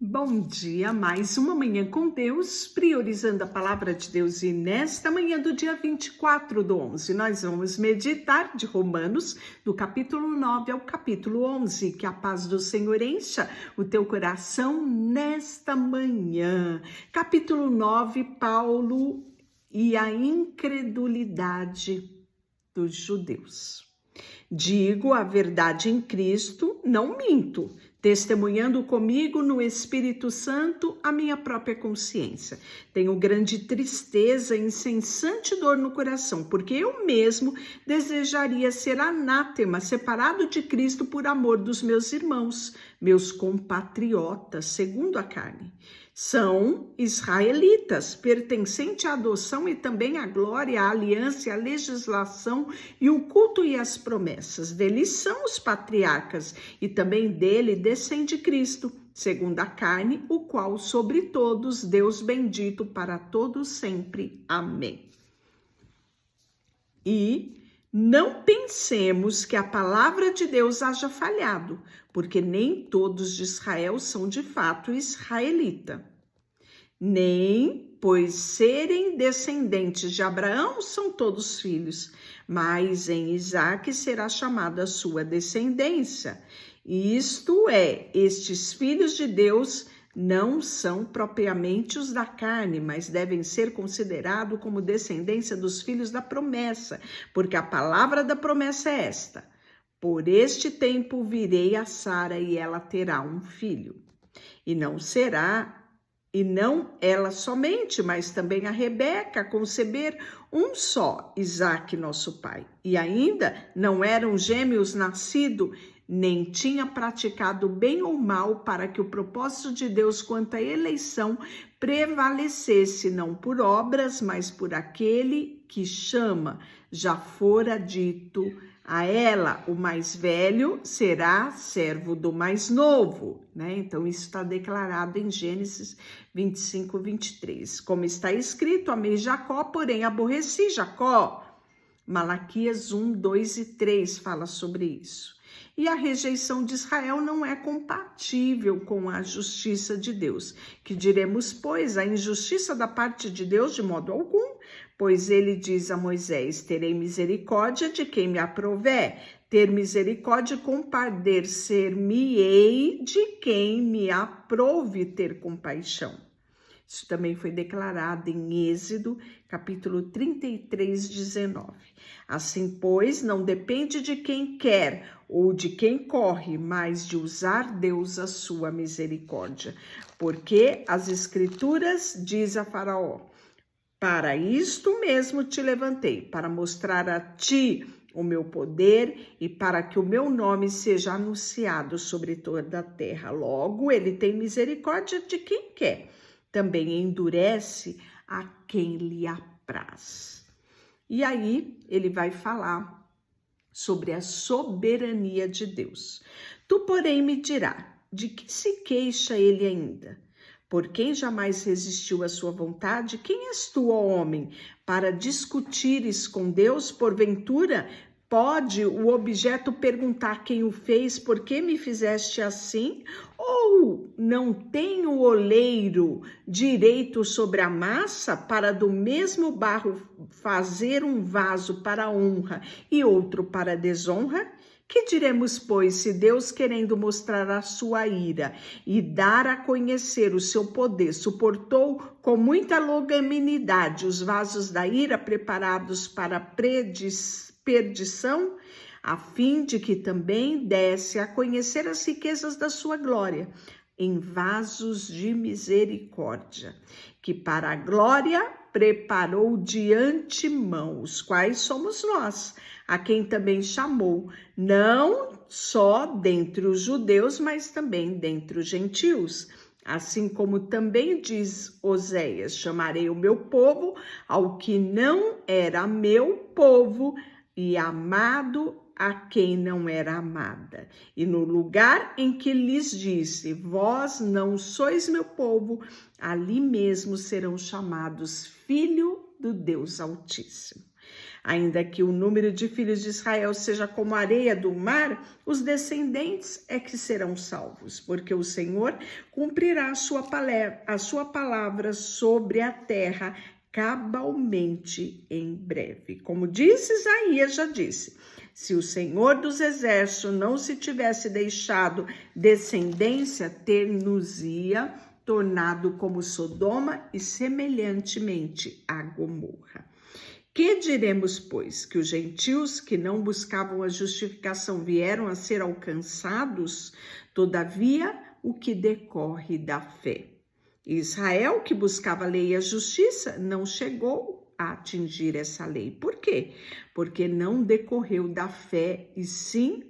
Bom dia, mais uma manhã com Deus, priorizando a palavra de Deus. E nesta manhã do dia 24/11, nós vamos meditar de Romanos, do capítulo 9 ao capítulo 11. Que a paz do Senhor encha o teu coração nesta manhã. Capítulo 9, Paulo e a incredulidade dos judeus. Digo a verdade em Cristo, não minto, testemunhando comigo no Espírito Santo a minha própria consciência. Tenho grande tristeza e incessante dor no coração, porque eu mesmo desejaria ser anátema, separado de Cristo por amor dos meus irmãos, meus compatriotas, segundo a carne. São israelitas, pertencente à adoção e também à glória, à aliança, à legislação e o culto e as promessas. Deles são os patriarcas e também dele descende Cristo, segundo a carne, o qual sobre todos, Deus bendito para todos sempre. Amém. E não pensemos que a palavra de Deus haja falhado, porque nem todos de Israel são de fato israelita. Nem, pois serem descendentes de Abraão são todos filhos, mas em Isaque será chamada a sua descendência. Isto é, estes filhos de Deus não são propriamente os da carne, mas devem ser considerados como descendência dos filhos da promessa, porque a palavra da promessa é esta: por este tempo virei a Sara e ela terá um filho. E não ela somente, mas também a Rebeca conceber um só, Isaque, nosso pai. E ainda não eram gêmeos nascidos, nem tinha praticado bem ou mal, para que o propósito de Deus quanto à eleição prevalecesse, não por obras, mas por aquele que chama. Já fora dito a ela: o mais velho será servo do mais novo, né? Então isso está declarado em Gênesis 25:23. Como está escrito: amei Jacó, porém aborreci Jacó. Malaquias 1:2 e 3 fala sobre isso. E a rejeição de Israel não é compatível com a justiça de Deus. Que diremos, pois, a injustiça da parte de Deus? De modo algum, pois ele diz a Moisés: terei misericórdia de quem me aprouver, ter misericórdia e compadecer-me-ei de quem me aprouve ter compaixão. Isso também foi declarado em Êxodo, capítulo 33:19. Assim, pois, não depende de quem quer ou de quem corre, mas de usar Deus a sua misericórdia. Porque as Escrituras diz a Faraó: para isto mesmo te levantei, para mostrar a ti o meu poder e para que o meu nome seja anunciado sobre toda a terra. Logo, ele tem misericórdia de quem quer, também endurece a quem lhe apraz. E aí ele vai falar sobre a soberania de Deus. Tu, porém, me dirá: de que se queixa ele ainda? Por quem jamais resistiu à sua vontade? Quem és tu, ó homem, para discutires com Deus? Porventura, pode o objeto perguntar quem o fez: por que me fizeste assim? Ou não tem o oleiro direito sobre a massa, para do mesmo barro fazer um vaso para honra e outro para desonra? Que diremos, pois, se Deus, querendo mostrar a sua ira e dar a conhecer o seu poder, suportou com muita longanimidade os vasos da ira preparados para perdição, a fim de que também desse a conhecer as riquezas da sua glória em vasos de misericórdia, que para a glória preparou de antemão, os quais somos nós, a quem também chamou, não só dentre os judeus, mas também dentre os gentios. Assim como também diz Oséias: chamarei o meu povo ao que não era meu povo, e amado a quem não era amada. E no lugar em que lhes disse: vós não sois meu povo, ali mesmo serão chamados filho do Deus Altíssimo. Ainda que o número de filhos de Israel seja como a areia do mar, os descendentes é que serão salvos, porque o Senhor cumprirá a sua palavra sobre a terra cabalmente em breve. Como disse Isaías, já disse: se o Senhor dos Exércitos não se tivesse deixado descendência, ter-nos-ia tornado como Sodoma e semelhantemente a Gomorra. Que diremos, pois? Que os gentios que não buscavam a justificação vieram a ser alcançados? Todavia, o que decorre da fé. Israel, que buscava a lei e a justiça, não chegou a atingir essa lei. Por quê? Porque não decorreu da fé, e sim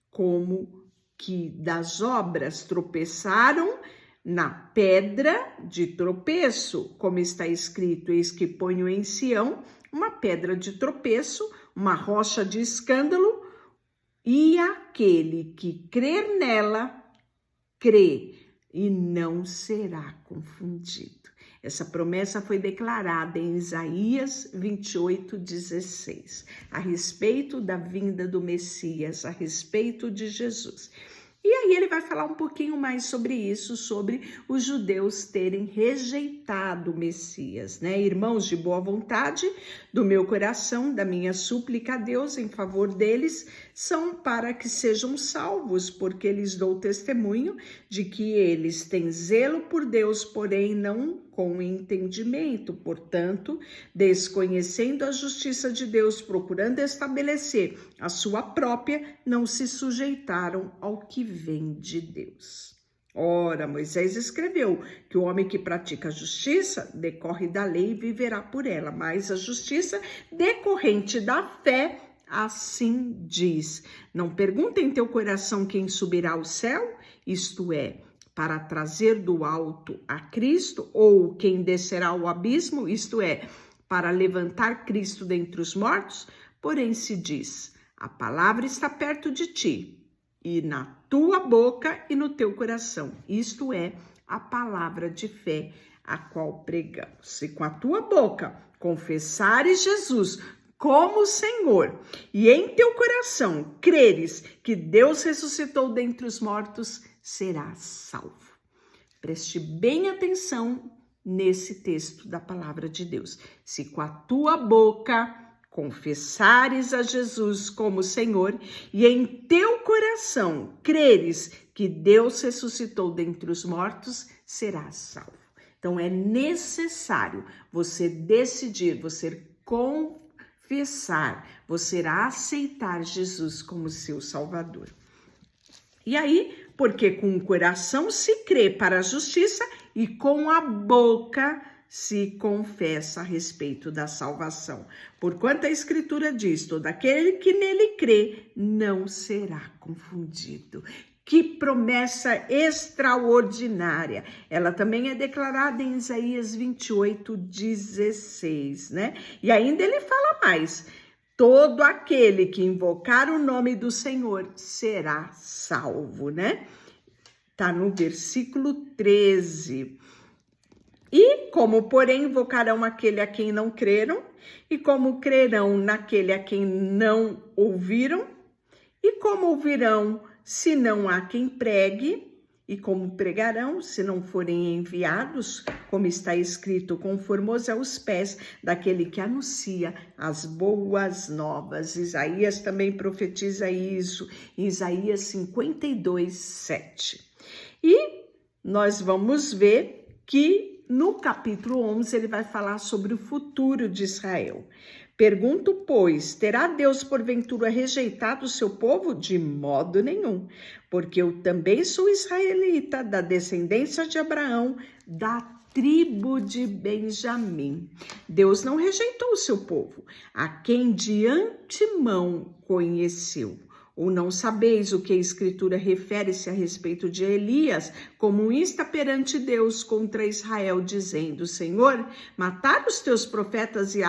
como que das obras. Tropeçaram na pedra de tropeço, como está escrito: eis que ponho em Sião uma pedra de tropeço, uma rocha de escândalo, e aquele que crer nela, crê e não será confundido. Essa promessa foi declarada em Isaías 28:16, a respeito da vinda do Messias, a respeito de Jesus. E aí ele vai falar um pouquinho mais sobre isso, sobre os judeus terem rejeitado o Messias, né? Irmãos de boa vontade, do meu coração, da minha súplica a Deus em favor deles, são para que sejam salvos, porque lhes dou testemunho de que eles têm zelo por Deus, porém não com entendimento. Portanto, desconhecendo a justiça de Deus, procurando estabelecer a sua própria, não se sujeitaram ao que vem de Deus. Ora, Moisés escreveu que o homem que pratica a justiça decorre da lei e viverá por ela, mas a justiça decorrente da fé, assim diz: não pergunta em teu coração quem subirá ao céu, isto é, para trazer do alto a Cristo, ou quem descerá ao abismo, isto é, para levantar Cristo dentre os mortos. Porém se diz: a palavra está perto de ti, e na tua boca e no teu coração, isto é, a palavra de fé a qual pregamos. Se com a tua boca confessares Jesus como Senhor, e em teu coração creres que Deus ressuscitou dentre os mortos, serás salvo. Preste bem atenção nesse texto da palavra de Deus. Se com a tua boca confessares a Jesus como Senhor, e em teu coração creres que Deus ressuscitou dentre os mortos, serás salvo. Então é necessário você decidir, você confessar, você aceitar Jesus como seu Salvador. E aí, porque com o coração se crê para a justiça e com a boca se confessa a respeito da salvação. Porquanto a Escritura diz: todo aquele que nele crê não será confundido. Que promessa extraordinária! Ela também é declarada em Isaías 28:16, né? E ainda ele fala mais: todo aquele que invocar o nome do Senhor será salvo, né? Tá no versículo 13. E como, porém, invocarão aquele a quem não creram, e como crerão naquele a quem não ouviram, e como ouvirão se não há quem pregue, e como pregarão se não forem enviados, como está escrito: quão formoso é os pés daquele que anuncia as boas novas. Isaías também profetiza isso, em Isaías 52:7. E nós vamos ver que no capítulo 11 ele vai falar sobre o futuro de Israel. Pergunto, pois, terá Deus porventura rejeitado o seu povo? De modo nenhum, porque eu também sou israelita, da descendência de Abraão, da tribo de Benjamim. Deus não rejeitou o seu povo, a quem de antemão conheceu. Ou não sabeis o que a Escritura refere-se a respeito de Elias, como insta perante Deus contra Israel, dizendo: Senhor, mataram os teus profetas e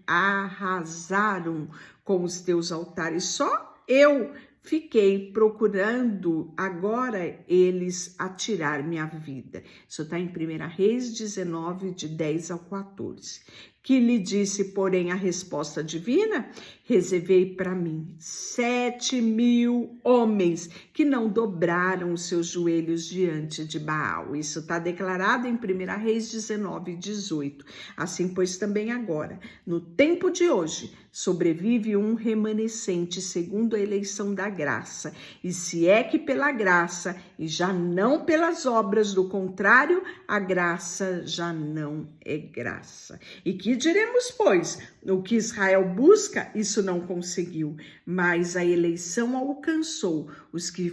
arrasaram com os teus altares. Só eu fiquei procurando agora eles atirar minha vida. Isso está em 1 Reis 19, de 10 ao 14. Que lhe disse, porém, a resposta divina: reservei para mim 7.000 homens que não dobraram os seus joelhos diante de Baal. Isso está declarado em 1 Reis 19:18. Assim, pois, também agora, no tempo de hoje, sobrevive um remanescente segundo a eleição da graça. E se é que pela graça, e já não pelas obras, do contrário, a graça já não é graça. E que diremos, pois? O que Israel busca, isso não conseguiu, mas a eleição alcançou os que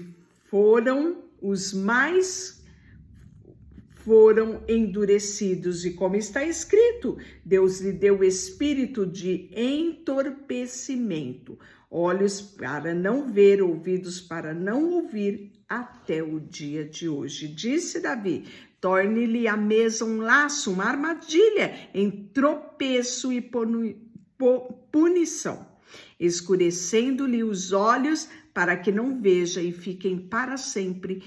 foram os mais foram endurecidos, e como está escrito, Deus lhe deu espírito de entorpecimento, olhos para não ver, ouvidos para não ouvir, até o dia de hoje. Disse Davi: torne-lhe a mesa um laço, uma armadilha, em tropeço e punição, escurecendo-lhe os olhos para que não veja, e fiquem para sempre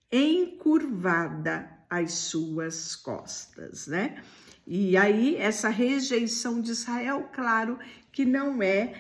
encurvada as suas costas, né? E aí, essa rejeição de Israel, claro que não é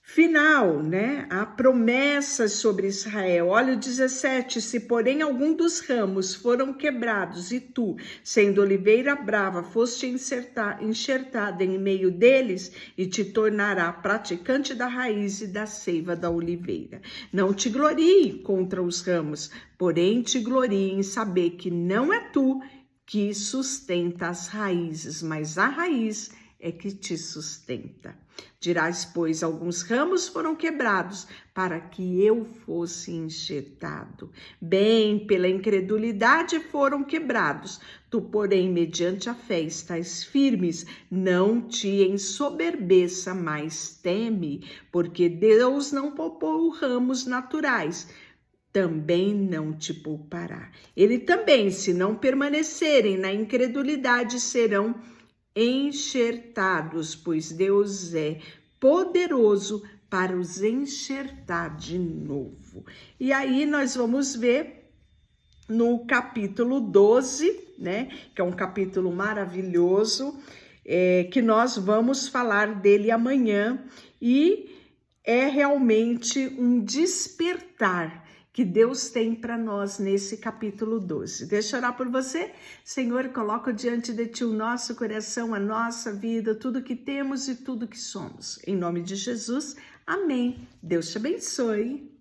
final, né? Há promessas sobre Israel. Olha o 17: se porém algum dos ramos foram quebrados, e tu, sendo oliveira brava, foste enxertada em meio deles, e te tornará praticante da raiz e da seiva da oliveira. Não te glorie contra os ramos, porém te glorie em saber que não é tu que sustenta as raízes, mas a raiz é que te sustenta. Dirás, pois, alguns ramos foram quebrados para que eu fosse enxertado. Bem, pela incredulidade foram quebrados. Tu, porém, mediante a fé estás firmes. Não te ensoberbeça, mas teme, porque Deus não poupou ramos naturais, também não te poupará. Ele também, se não permanecerem na incredulidade, serão enxertados, pois Deus é poderoso para os enxertar de novo. E aí nós vamos ver no capítulo 12, né, que é um capítulo maravilhoso, que nós vamos falar dele amanhã, e é realmente um despertar que Deus tem para nós nesse capítulo 12. Deixa eu orar por você. Senhor, coloca diante de ti o nosso coração, a nossa vida, tudo que temos e tudo que somos. Em nome de Jesus, amém. Deus te abençoe.